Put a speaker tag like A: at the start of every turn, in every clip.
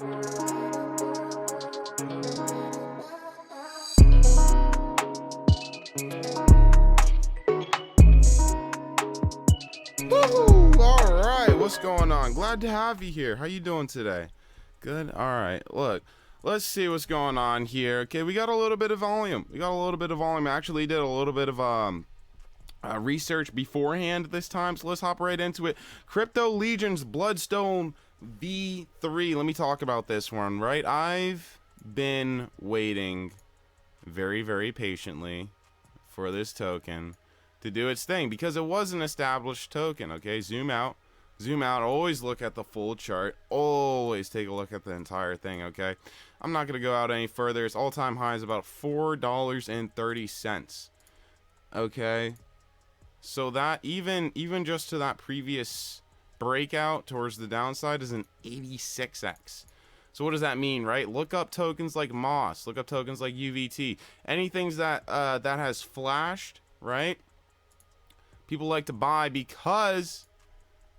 A: All right, what's going on? Glad to have you here. How you doing today? Good. All right. Look, let's see what's going on here. Okay, we got a little bit of volume. Actually, did a little bit of research beforehand this time, so let's hop right into it. Crypto Legion's Bloodstone V3. Let me talk about this one. Right, I've been waiting very, very patiently for this token to do its thing because it was an established token. Okay, zoom out, always look at the full chart, always take a look at the entire thing. Okay, I'm not going to go out any further. Its all-time high is about $4.30. okay, so that even just to that previous breakout towards the downside is an 86x. So what does that mean, right? Look up tokens like Moss, look up tokens like UVT, anything that that has flashed, right? People like to buy because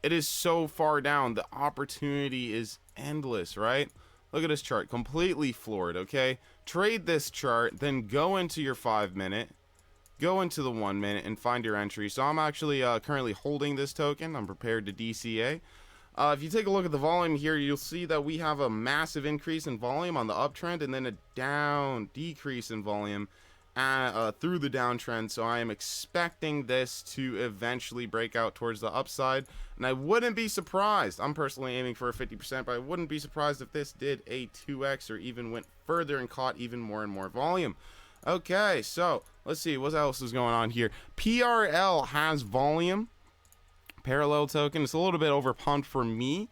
A: it is so far down. The opportunity is endless, right? Look at this chart, completely floored. Okay, trade this chart, then go into your 5-minute, go into the 1-minute, and find your entry. So I'm actually currently holding this token. I'm prepared to DCA. If you take a look at the volume here, you'll see that we have a massive increase in volume on the uptrend and then a decrease in volume through the downtrend. So I am expecting this to eventually break out towards the upside, and I wouldn't be surprised. I'm personally aiming for a 50%, but I wouldn't be surprised if this did a 2x or even went further and caught even more and more volume. Okay, so let's see what else is going on here. PRL has volume. Parallel token, it's a little bit overpumped for me,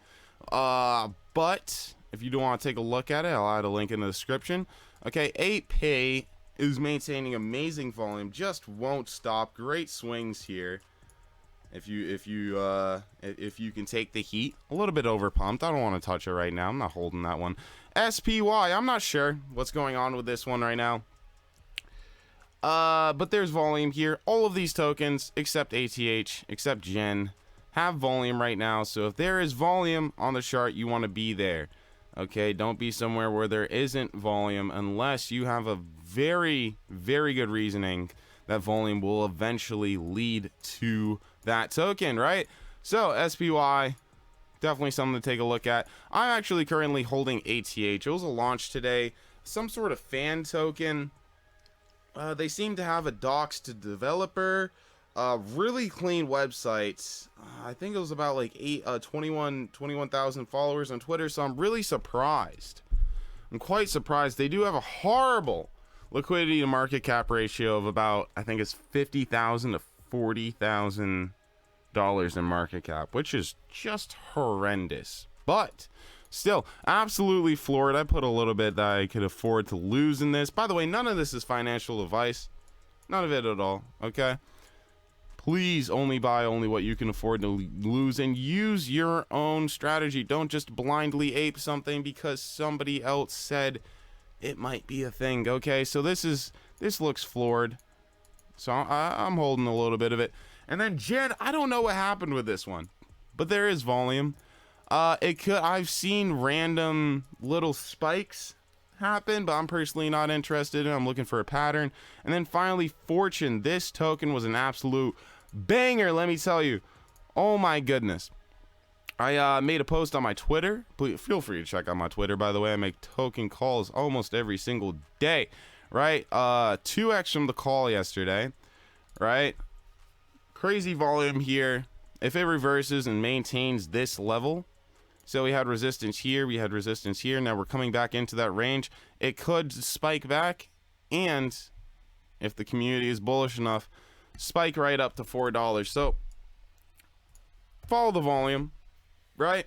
A: but if you do want to take a look at it, I'll add a link in the description. Okay, 8Pay is maintaining amazing volume, just won't stop. Great swings here. If you can take the heat. A little bit overpumped. I don't want to touch it right now. I'm not holding that one. SPY, I'm not sure what's going on with this one right now. But there's volume here. All of these tokens except ATH, except Gen, have volume right now. So if there is volume on the chart, you want to be there. Okay, don't be somewhere where there isn't volume unless you have a very, very good reasoning that volume will eventually lead to that token, right? So SPY, definitely something to take a look at. I'm actually currently holding ATH. It was a launch today, some sort of fan token. They seem to have a docs to developer, really clean website. I think it was about like 21,000 followers on Twitter. So I'm really surprised. I'm quite surprised. They do have a horrible liquidity to market cap ratio of about, I think it's $50,000 to $40,000 in market cap, which is just horrendous. But still, absolutely floored. I put a little bit that I could afford to lose in this. By the way, none of this is financial advice. None of it at all, okay? Please only buy only what you can afford to lose and use your own strategy. Don't just blindly ape something because somebody else said it might be a thing, okay? So this looks floored. So I'm holding a little bit of it. And then Gen, I don't know what happened with this one, but there is volume. I've seen random little spikes happen, but I'm personally not interested in. I'm looking for a pattern. And then finally, Fortune. This token was an absolute banger, let me tell you. Oh my goodness. I made a post on my Twitter. Please feel free to check out my Twitter, by the way. I make token calls almost every single day, right? 2x from the call yesterday, right? Crazy volume here. If it reverses and maintains this level, so we had resistance here, we had resistance here, now we're coming back into that range. It could spike back, and if the community is bullish enough, spike right up to $4. So follow the volume, right?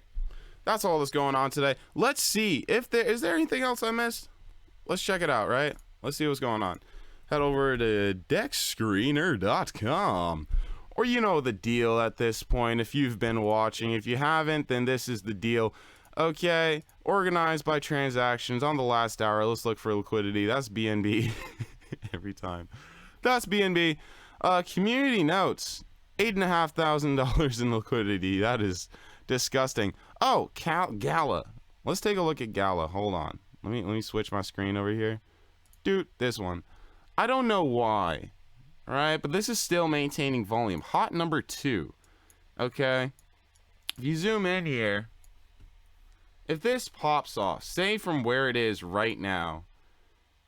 A: That's all that's going on today. Let's see if is there anything else I missed. Let's check it out, right? Let's see what's going on. Head over to dexscreener.com. Or you know the deal at this point if you've been watching. If you haven't, then this is the deal. Okay, organized by transactions on the last hour. Let's look for liquidity. That's BNB every time. That's BNB. Community notes, $8,500 in liquidity. That is disgusting. Oh, Gala. Let's take a look at Gala. Hold on. Let me switch my screen over here. Dude, this one. I don't know why. Alright, but this is still maintaining volume. Hot number 2. Okay. If you zoom in here, if this pops off, say from where it is right now,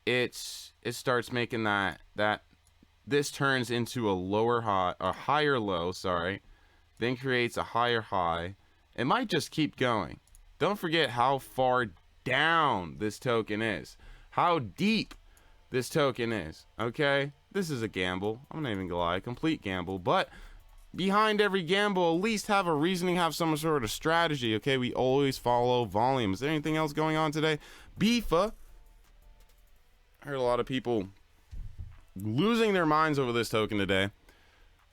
A: it starts making that this turns into a lower high, a higher low, sorry, then creates a higher high. It might just keep going. Don't forget how far down this token is, how deep this token is. Okay, this is a gamble. I'm not even gonna lie, complete gamble. But behind every gamble, at least have a reasoning, have some sort of strategy. Okay, we always follow volume. Is there anything else going on today? Beefa. I heard a lot of people losing their minds over this token today.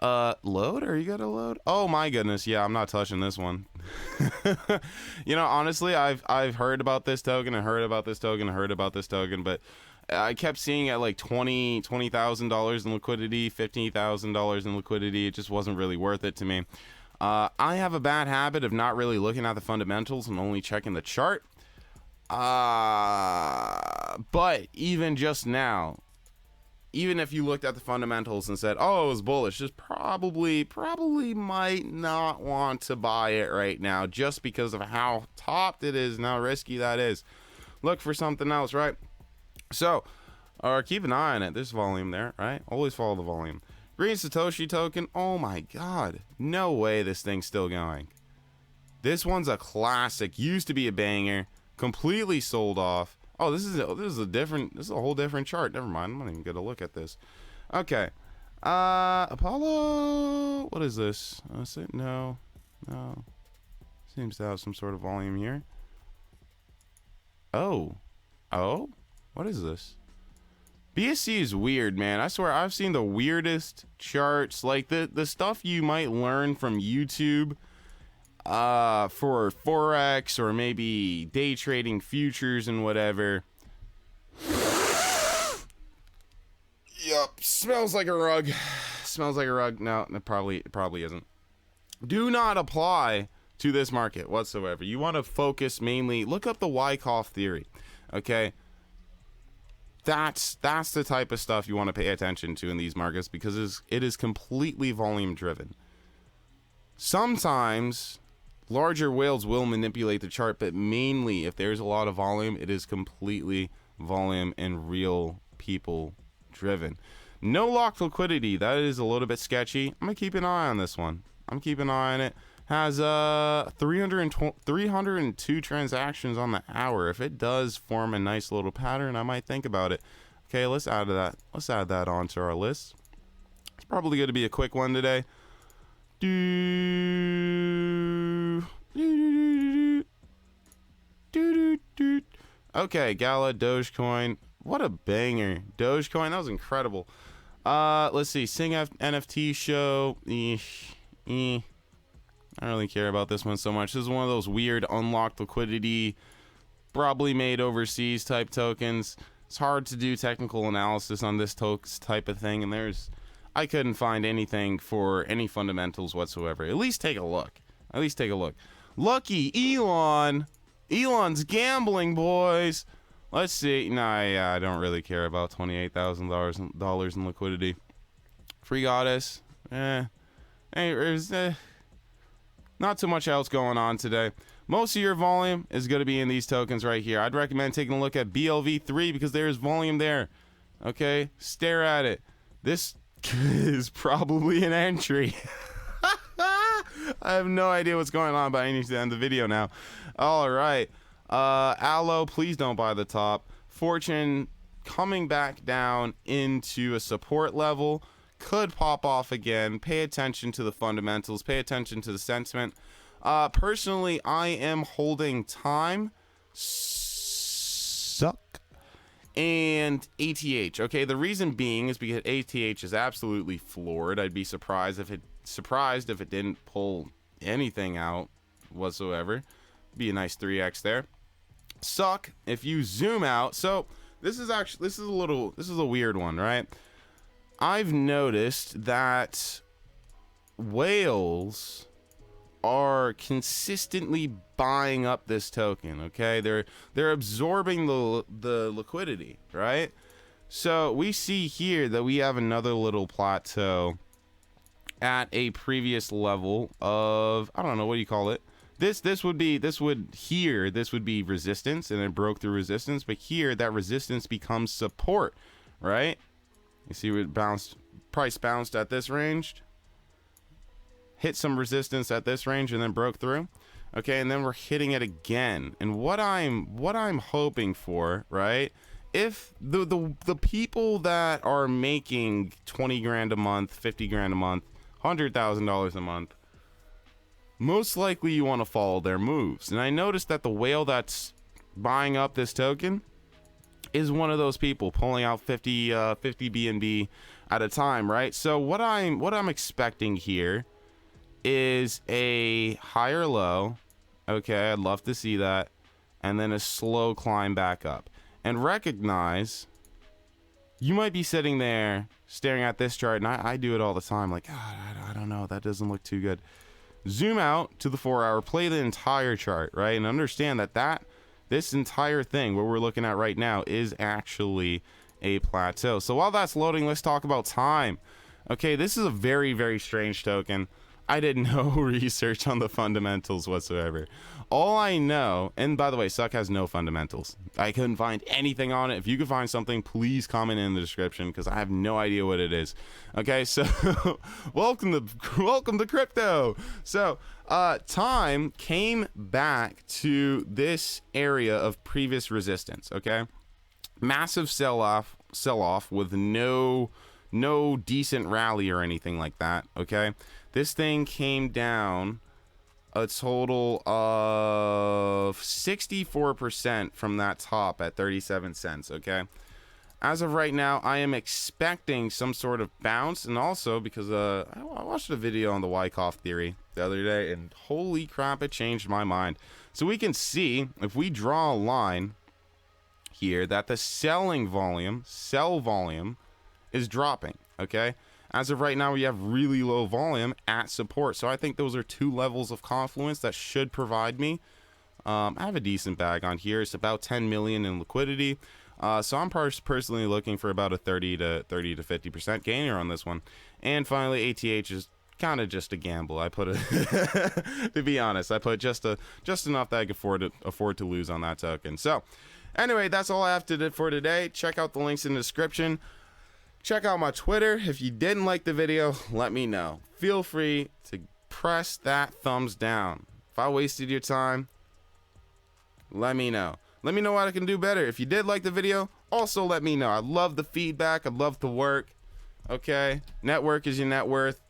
A: Load? Are you gonna load? Oh my goodness, yeah, I'm not touching this one. You know, honestly, I've heard about this token and heard about this token and heard about this token, but I kept seeing at like $20,000 in liquidity, $15,000 in liquidity. It just wasn't really worth it to me. I have a bad habit of not really looking at the fundamentals and only checking the chart. But even just now, even if you looked at the fundamentals and said, oh, it was bullish, just probably might not want to buy it right now just because of how topped it is and how risky that is. Look for something else, right? So, keep an eye on it. There's volume there, right? Always follow the volume. Green Satoshi token. Oh my god. No way this thing's still going. This one's a classic. Used to be a banger. Completely sold off. Oh, this is a whole different chart. Never mind. I'm not even gonna look at this. Okay. Apollo. What is this? No. Seems to have some sort of volume here. Oh. What is this? BSC is weird, man. I swear I've seen the weirdest charts. Like the stuff you might learn from YouTube for Forex or maybe day trading futures and whatever. Yup, smells like a rug. Smells like a rug. No, it probably isn't. Do not apply to this market whatsoever. You want to focus mainly, look up the Wyckoff theory. Okay? That's the type of stuff you want to pay attention to in these markets because it is completely volume driven. Sometimes larger whales will manipulate the chart, but mainly if there's a lot of volume, it is completely volume and real people driven. No locked liquidity. That is a little bit sketchy. I'm gonna keep an eye on this one. I'm keeping an eye on it. Has 302 transactions on the hour. If it does form a nice little pattern, I might think about it. Okay, let's add that onto our list. It's probably going to be a quick one today. Okay, Gala, Dogecoin. What a banger. Dogecoin, that was incredible. Let's see. Sing NFT show. I don't really care about this one so much. This is one of those weird unlocked liquidity, probably made overseas type tokens. It's hard to do technical analysis on this type of thing, and I couldn't find anything for any fundamentals whatsoever. At least take a look. Lucky Elon. Elon's gambling, boys. Let's see. Yeah, I don't really care about $28,000 in liquidity. Free Goddess. Not too much else going on today. Most of your volume is going to be in these tokens right here. I'd recommend taking a look at BLV3 because there's volume there. Okay, stare at it. This is probably an entry. I have no idea what's going on, but I need to end the video now. All right. Allo, please don't buy the top. Fortune coming back down into a support level. Could pop off again. Pay attention to the fundamentals. Pay attention to the sentiment. Personally, I am holding time. Suck. And ATH. Okay, the reason being is because ATH is absolutely floored. I'd be surprised if it didn't pull anything out whatsoever. Be a nice 3x there. Suck. If you zoom out, so this is a weird one, right? I've noticed that whales are consistently buying up this token. Okay, they're absorbing the liquidity, right? So we see here that we have another little plateau at a previous level of, I don't know, what do you call it? This would be resistance, and it broke through resistance, but here that resistance becomes support, right? You see it bounced, price bounced at this range, hit some resistance at this range, and then broke through. Okay, and then we're hitting it again. And what I'm hoping for, right? If the people that are making 20 grand a month, 50 grand a month, $100,000 a month, most likely you want to follow their moves. And I noticed that the whale that's buying up this token is one of those people, pulling out 50 BNB at a time, right? So what I'm expecting here is a higher low. Okay, I'd love to see that, and then a slow climb back up. And recognize, you might be sitting there staring at this chart, and I do it all the time, like, I don't know, that doesn't look too good. Zoom out to the 4-hour, play the entire chart, right? And understand that this entire thing, what we're looking at right now, is actually a plateau. So while that's loading, let's talk about time. Okay, this is a very, very strange token. I did no research on the fundamentals whatsoever. All I know, and by the way, Suck has no fundamentals. I couldn't find anything on it. If you could find something, please comment in the description, because I have no idea what it is. Okay, so welcome to crypto. So time came back to this area of previous resistance. Okay, massive sell off with no decent rally or anything like that. Okay, this thing came down a total of 64% from that top at 37 cents. Okay, as of right now, I am expecting some sort of bounce, and also because I watched a video on the Wyckoff theory the other day, and holy crap, it changed my mind. So we can see, if we draw a line here, that the sell volume is dropping. Okay, as of right now, we have really low volume at support. So I think those are two levels of confluence that should provide me. I have a decent bag on here. It's about 10 million in liquidity. So I'm personally looking for about a 30 to 50% gainer on this one. And finally, ATH is kind of just a gamble. I put it, to be honest, I put just enough that I could afford to lose on that token. So anyway, that's all I have to do for today. Check out the links in the description. Check out my Twitter. If you didn't like the video, let me know. Feel free to press that thumbs down. If I wasted your time, let me know. Let me know what I can do better. If you did like the video, also let me know. I love the feedback. I love the work. Okay? Network is your net worth.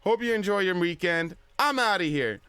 A: Hope you enjoy your weekend. I'm out of here.